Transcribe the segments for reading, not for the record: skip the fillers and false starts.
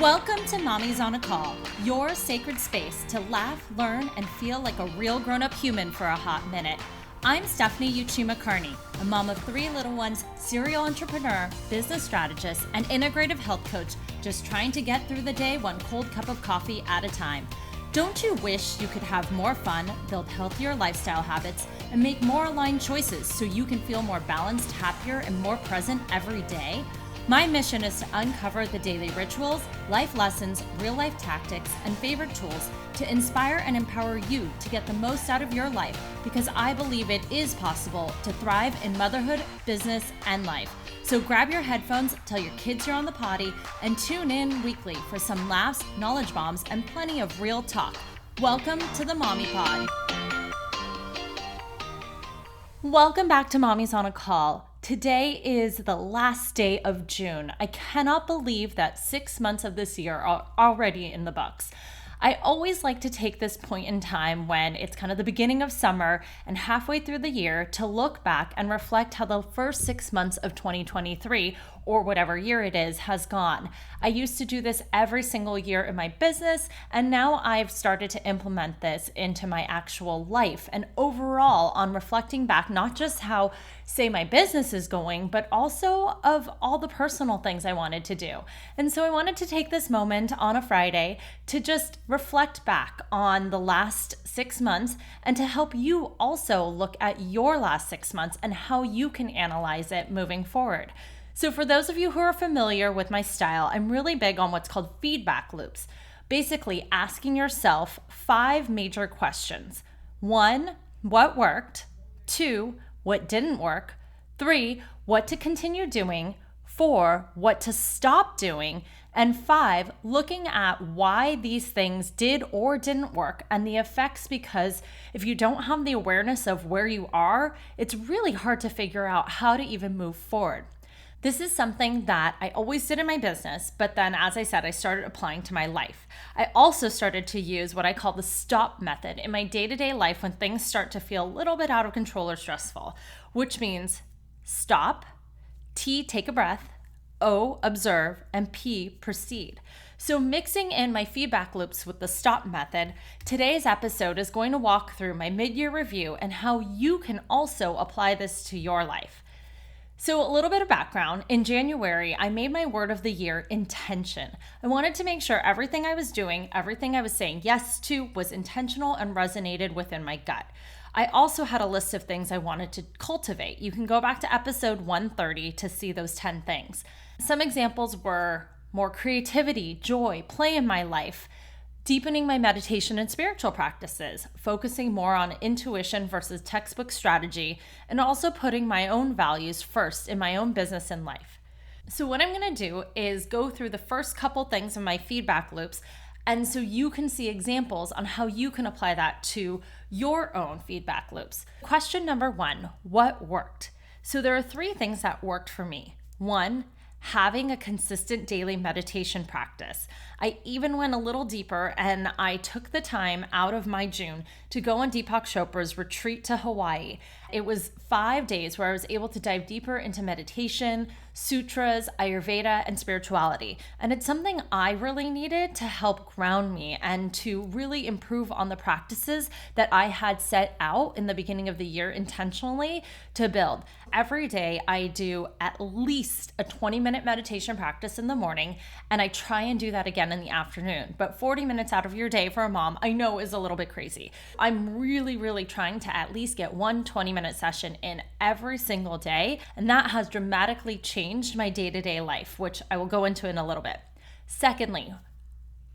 Welcome to Mommy's on a Call, your sacred space to laugh, learn, and feel like a real grown-up human for a hot minute. I'm Stephanie Uchima Carney, a mom of 3 little ones, serial entrepreneur, business strategist, and integrative health coach, just trying to get through the day one cold cup of coffee at a time. Don't you wish you could have more fun, build healthier lifestyle habits, and make more aligned choices so you can feel more balanced, happier, and more present every day? My mission is to uncover the daily rituals, life lessons, real-life tactics, and favorite tools to inspire and empower you to get the most out of your life, because I believe it is possible to thrive in motherhood, business, and life. So grab your headphones, tell your kids you're on the potty, and tune in weekly for some laughs, knowledge bombs, and plenty of real talk. Welcome to the Mommy Pod. Welcome back to Mommy's on a Call. Today is the last day of June. I cannot believe that 6 months of this year are already in the books. I always like to take this point in time when it's kind of the beginning of summer and halfway through the year to look back and reflect how the first 6 months of 2023, or whatever year it is, has gone. I used to do this every single year in my business, and now I've started to implement this into my actual life. And overall, on reflecting back, not just how, say, my business is going, but also of all the personal things I wanted to do. And so I wanted to take this moment on a Friday to just reflect back on the last 6 months and to help you also look at your last 6 months and how you can analyze it moving forward. So for those of you who are familiar with my style, I'm really big on what's called feedback loops. Basically asking yourself 5 major questions. 1, what worked? 2, what didn't work? 3, what to continue doing? 4, what to stop doing? And 5, looking at why these things did or didn't work and the effects, because if you don't have the awareness of where you are, it's really hard to figure out how to even move forward. This is something that I always did in my business, but then, as I said, I started applying to my life. I also started to use what I call the stop method in my day-to-day life when things start to feel a little bit out of control or stressful, which means stop, T, take a breath, O, observe, and P, proceed. So mixing in my feedback loops with the stop method, today's episode is going to walk through my mid-year review and how you can also apply this to your life. So a little bit of background. In January, I made my word of the year intention. I wanted to make sure everything I was doing, everything I was saying yes to, was intentional and resonated within my gut. I also had a list of things I wanted to cultivate. You can go back to episode 130 to see those 10 things. Some examples were more creativity, joy, play in my life, deepening my meditation and spiritual practices, focusing more on intuition versus textbook strategy, and also putting my own values first in my own business and life. So what I'm going to do is go through the first couple things in my feedback loops, and so you can see examples on how you can apply that to your own feedback loops. Question number 1, what worked? So there are 3 things that worked for me. 1, having a consistent daily meditation practice. I even went a little deeper and I took the time out of my June to go on Deepak Chopra's retreat to Hawaii. It was 5 days where I was able to dive deeper into meditation, sutras, Ayurveda, and spirituality. And it's something I really needed to help ground me and to really improve on the practices that I had set out in the beginning of the year intentionally to build. Every day I do at least a 20-minute meditation practice in the morning, and I try and do that again in the afternoon. But 40 minutes out of your day for a mom, I know, is a little bit crazy. I'm really trying to at least get one 20-minute session in every single day, and that has dramatically changed my day-to-day life, which I will go into in a little bit. Secondly,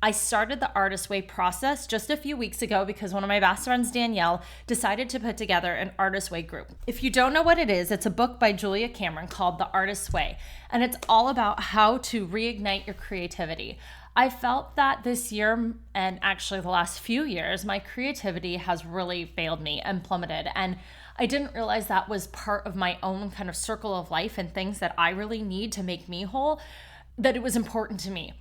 I started the Artist Way process just a few weeks ago because one of my best friends, Danielle, decided to put together an Artist Way group. If you don't know what it is, it's a book by Julia Cameron called The Artist Way, and it's all about how to reignite your creativity. I felt that this year, and actually the last few years, my creativity has really failed me and plummeted, and I didn't realize that was part of my own kind of circle of life and things that I really need to make me whole, that it was important to me.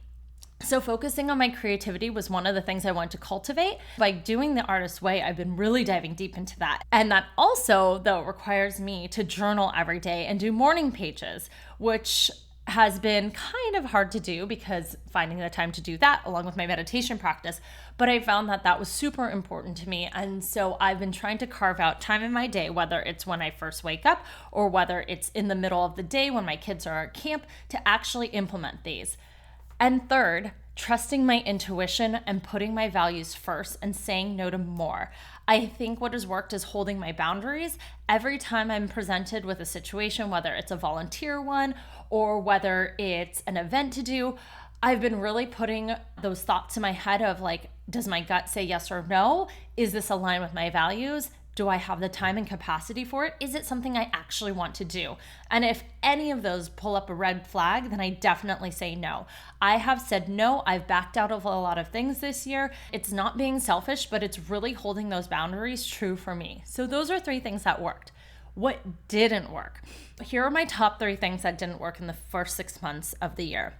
So focusing on my creativity was one of the things I wanted to cultivate. By doing the Artist Way, I've been really diving deep into that. And that also, though, requires me to journal every day and do morning pages, which has been kind of hard to do because finding the time to do that along with my meditation practice, but I found that that was super important to me. And so I've been trying to carve out time in my day, whether it's when I first wake up or whether it's in the middle of the day when my kids are at camp, to actually implement these. And third, trusting my intuition and putting my values first and saying no to more. I think what has worked is holding my boundaries. Every time I'm presented with a situation, whether it's a volunteer one or whether it's an event to do, I've been really putting those thoughts in my head of like, does my gut say yes or no? Is this aligned with my values? Do I have the time and capacity for it? Is it something I actually want to do? And if any of those pull up a red flag, then I definitely say no. I have said no. I've backed out of a lot of things this year. It's not being selfish, but it's really holding those boundaries true for me. So those are 3 things that worked. What didn't work? Here are my top 3 things that didn't work in the first 6 months of the year.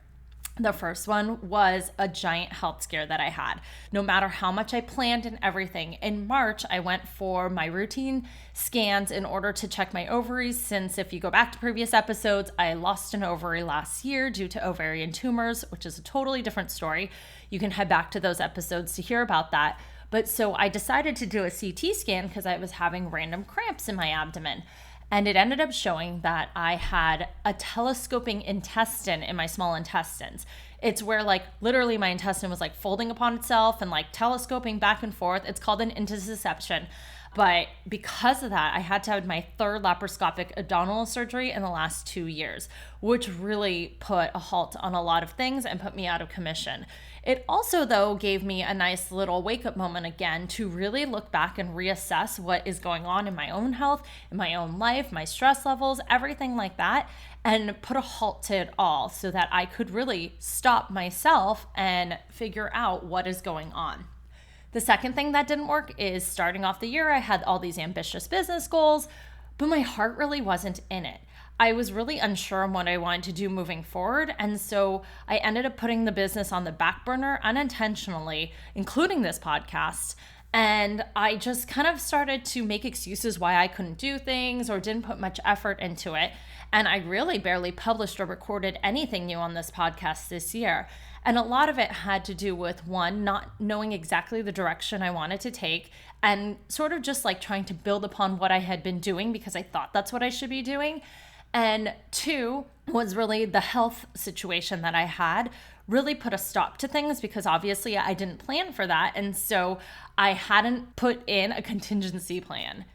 The first one was a giant health scare that I had. No matter how much I planned and everything, in March, I went for my routine scans in order to check my ovaries, since if you go back to previous episodes, I lost an ovary last year due to ovarian tumors, which is a totally different story. You can head back to those episodes to hear about that. But so I decided to do a CT scan because I was having random cramps in my abdomen. And it ended up showing that I had a telescoping intestine in my small intestines. It's where like literally my intestine was like folding upon itself and like telescoping back and forth. It's called an intussusception. But because of that, I had to have my 3rd laparoscopic abdominal surgery in the last 2 years, which really put a halt on a lot of things and put me out of commission. It also, though, gave me a nice little wake-up moment again to really look back and reassess what is going on in my own health, in my own life, my stress levels, everything like that, and put a halt to it all so that I could really stop myself and figure out what is going on. The second thing that didn't work is starting off the year, I had all these ambitious business goals, but my heart really wasn't in it. I was really unsure on what I wanted to do moving forward. And so I ended up putting the business on the back burner unintentionally, including this podcast. And I just kind of started to make excuses why I couldn't do things or didn't put much effort into it. And I really barely published or recorded anything new on this podcast this year. And a lot of it had to do with, one, not knowing exactly the direction I wanted to take and sort of just like trying to build upon what I had been doing because I thought that's what I should be doing. And 2 was really the health situation that I had really put a stop to things because obviously I didn't plan for that. And so I hadn't put in a contingency plan.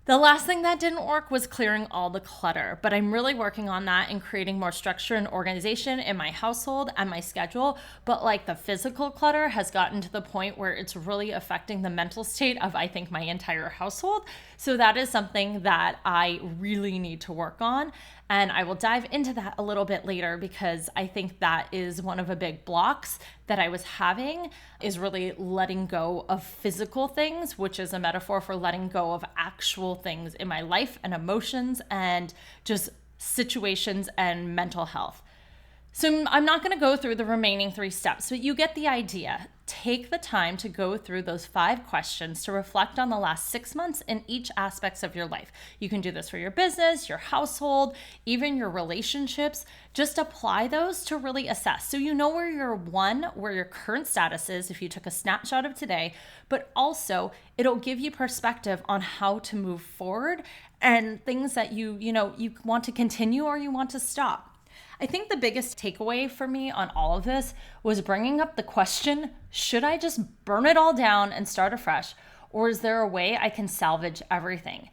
The last thing that didn't work was clearing all the clutter, but I'm really working on that and creating more structure and organization in my household and my schedule. But like the physical clutter has gotten to the point where it's really affecting the mental state of, I think, my entire household. So that is something that I really need to work on. And I will dive into that a little bit later because I think that is one of the big blocks that I was having, is really letting go of physical things, which is a metaphor for letting go of actual things in my life and emotions and just situations and mental health. So I'm not going to go through the remaining 3 steps, but you get the idea. Take the time to go through those 5 questions to reflect on the last 6 months in each aspects of your life. You can do this for your business, your household, even your relationships. Just apply those to really assess. So you know where where your current status is if you took a snapshot of today, but also it'll give you perspective on how to move forward and things that you want to continue or you want to stop. I think the biggest takeaway for me on all of this was bringing up the question, should I just burn it all down and start afresh? Or is there a way I can salvage everything?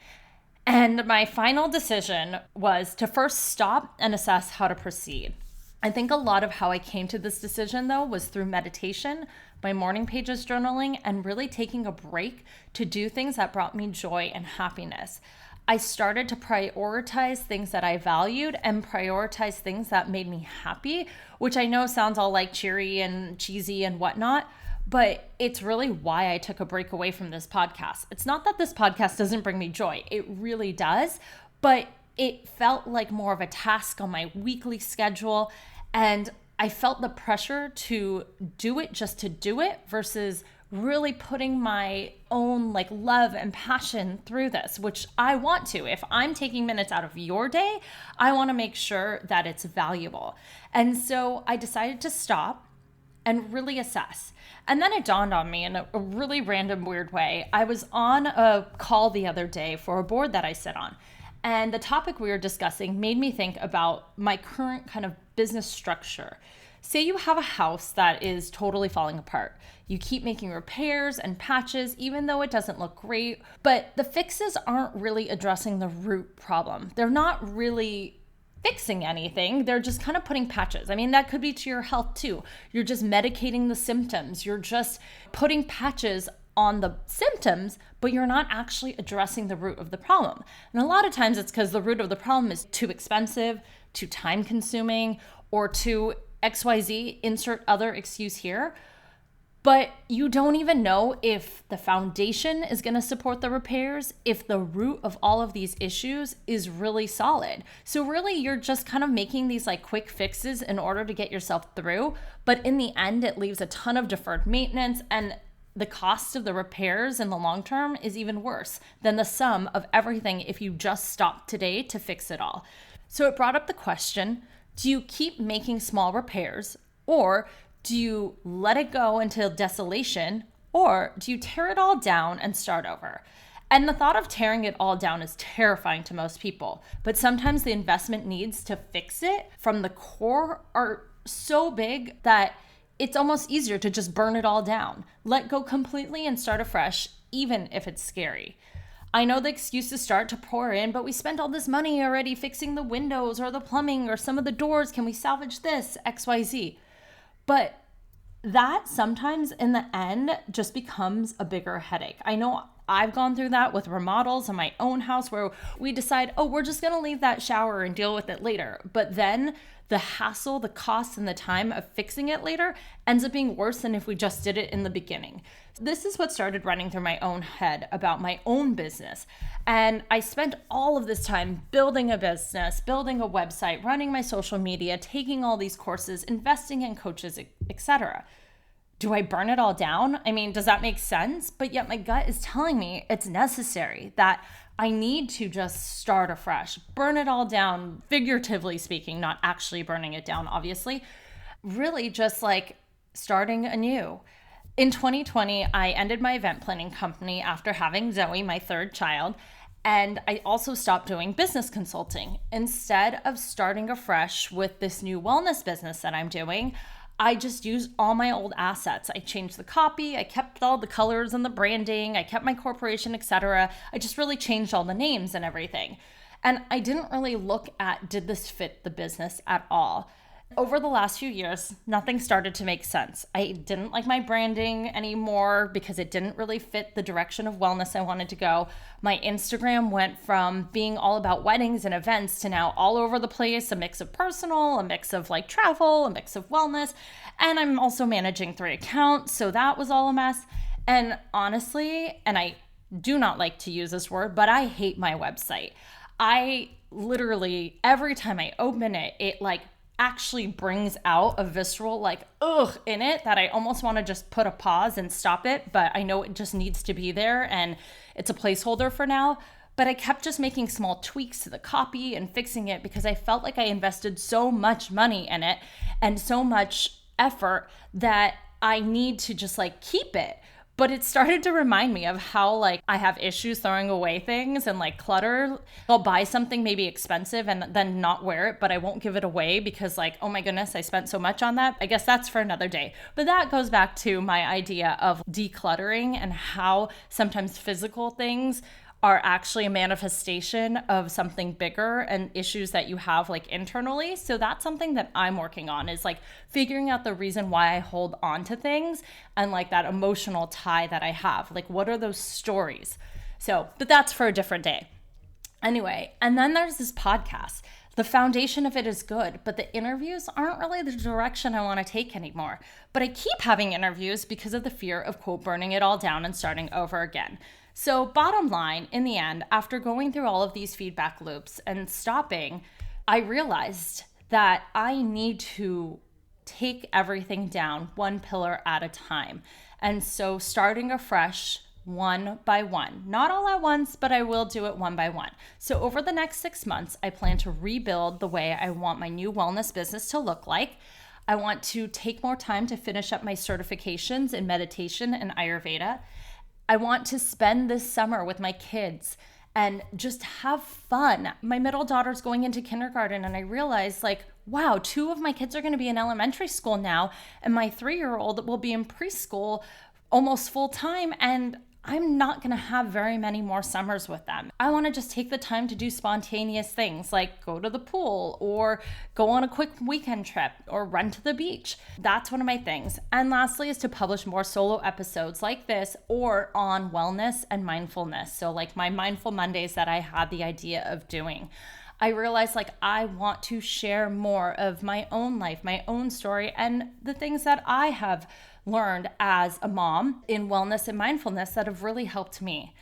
And my final decision was to first stop and assess how to proceed. I think a lot of how I came to this decision, though, was through meditation, my morning pages journaling, and really taking a break to do things that brought me joy and happiness. I started to prioritize things that I valued and prioritize things that made me happy, which I know sounds all like cheery and cheesy and whatnot, but it's really why I took a break away from this podcast. It's not that this podcast doesn't bring me joy. It really does, but it felt like more of a task on my weekly schedule, and I felt the pressure to do it just to do it versus really putting my own like love and passion through this, which I want to. If I'm taking minutes out of your day, I want to make sure that it's valuable. And so I decided to stop and really assess. And then it dawned on me in a really random, weird way. I was on a call the other day for a board that I sit on. And the topic we were discussing made me think about my current kind of business structure. Say you have a house that is totally falling apart. You keep making repairs and patches, even though it doesn't look great, but the fixes aren't really addressing the root problem. They're not really fixing anything. They're just kind of putting patches. I mean, that could be to your health too. You're just medicating the symptoms. You're just putting patches on the symptoms, but you're not actually addressing the root of the problem. And a lot of times it's because the root of the problem is too expensive, too time consuming, or too XYZ, insert other excuse here. But you don't even know if the foundation is going to support the repairs, if the root of all of these issues is really solid. So really, you're just kind of making these like quick fixes in order to get yourself through. But in the end, it leaves a ton of deferred maintenance, and the cost of the repairs in the long term is even worse than the sum of everything if you just stop today to fix it all. So it brought up the question, do you keep making small repairs, or do you let it go until desolation, or do you tear it all down and start over? And the thought of tearing it all down is terrifying to most people, but sometimes the investment needs to fix it from the core are so big that it's almost easier to just burn it all down, let go completely and start afresh, even if it's scary. I know the excuses start to pour in, but we spent all this money already fixing the windows or the plumbing or some of the doors. Can we salvage this? XYZ. But that sometimes in the end just becomes a bigger headache. I know I've gone through that with remodels in my own house where we decide, oh, we're just going to leave that shower and deal with it later. But then the hassle, the cost, and the time of fixing it later ends up being worse than if we just did it in the beginning. This is what started running through my own head about my own business. And I spent all of this time building a business, building a website, running my social media, taking all these courses, investing in coaches, etc. Do I burn it all down? I mean, does that make sense? But yet my gut is telling me it's necessary, that I need to just start afresh, burn it all down, figuratively speaking, not actually burning it down, obviously. Really just like starting anew. In 2020, I ended my event planning company after having Zoe, my third child, and I also stopped doing business consulting. Instead of starting afresh with this new wellness business that I'm doing, I just used all my old assets. I changed the copy, I kept all the colors and the branding, I kept my corporation, etc. I just really changed all the names and everything. And I didn't really look at, did this fit the business at all? Over the last few years, nothing started to make sense. I didn't like my branding anymore because it didn't really fit the direction of wellness I wanted to go. My Instagram went from being all about weddings and events to now all over the place, a mix of personal, a mix of like travel, a mix of wellness. And I'm also managing 3 accounts, so that was all a mess. And honestly, and I do not like to use this word, but I hate my website. I literally, every time I open it, it like actually brings out a visceral like ugh in it that I almost want to just put a pause and stop it, but I know it just needs to be there and it's a placeholder for now. But I kept just making small tweaks to the copy and fixing it because I felt like I invested so much money in it and so much effort that I need to just like keep it. But it started to remind me of how like I have issues throwing away things and like clutter. I'll buy something maybe expensive and then not wear it, but I won't give it away because like, oh my goodness, I spent so much on that. I guess that's for another day. But that goes back to my idea of decluttering and how sometimes physical things are actually a manifestation of something bigger and issues that you have like internally. So that's something that I'm working on, is like figuring out the reason why I hold on to things and like that emotional tie that I have. Like, what are those stories? So, but that's for a different day. Anyway, and then there's this podcast. The foundation of it is good, but the interviews aren't really the direction I want to take anymore. But I keep having interviews because of the fear of, quote, burning it all down and starting over again. So bottom line, in the end, after going through all of these feedback loops and stopping, I realized that I need to take everything down one pillar at a time. And so starting afresh one by one, not all at once, but I will do it one by one. So over the next 6 months, I plan to rebuild the way I want my new wellness business to look like. I want to take more time to finish up my certifications in meditation and Ayurveda. I want to spend this summer with my kids and just have fun. My middle daughter's going into kindergarten, and I realized, like, wow, 2 of my kids are going to be in elementary school now, and my 3-year-old will be in preschool almost full time, and I'm not going to have very many more summers with them. I want to just take the time to do spontaneous things like go to the pool or go on a quick weekend trip or run to the beach. That's one of my things. And lastly is to publish more solo episodes like this or on wellness and mindfulness. So like my Mindful Mondays that I had the idea of doing. I realized like I want to share more of my own life, my own story, and the things that I have learned as a mom in wellness and mindfulness that have really helped me.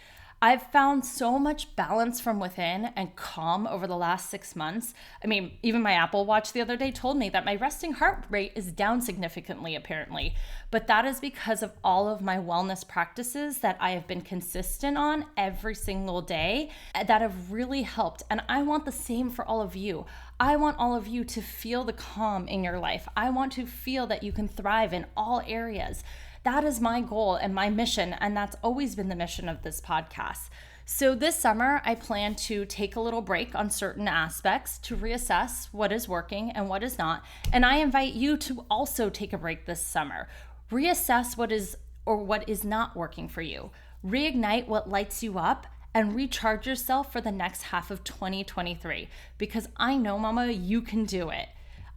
I've found so much balance from within and calm over the last 6 months. I mean, even my Apple Watch the other day told me that my resting heart rate is down significantly, apparently. But that is because of all of my wellness practices that I have been consistent on every single day that have really helped. And I want the same for all of you. I want all of you to feel the calm in your life. I want to feel that you can thrive in all areas. That is my goal and my mission, and that's always been the mission of this podcast. So this summer, I plan to take a little break on certain aspects to reassess what is working and what is not. And I invite you to also take a break this summer. Reassess what is or what is not working for you. Reignite what lights you up and recharge yourself for the next half of 2023. Because I know, Mama, you can do it.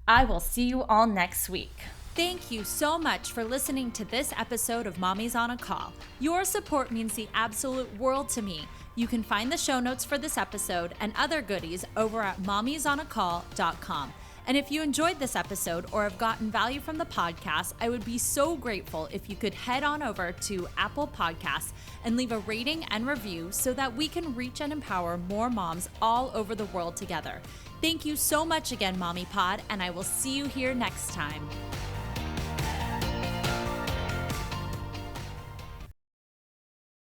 I will see you all next week. Thank you so much for listening to this episode of Mommy's on a Call. Your support means the absolute world to me. You can find the show notes for this episode and other goodies over at mommysonacall.com. And if you enjoyed this episode or have gotten value from the podcast, I would be so grateful if you could head on over to Apple Podcasts and leave a rating and review so that we can reach and empower more moms all over the world together. Thank you so much again, Mommy Pod, and I will see you here next time.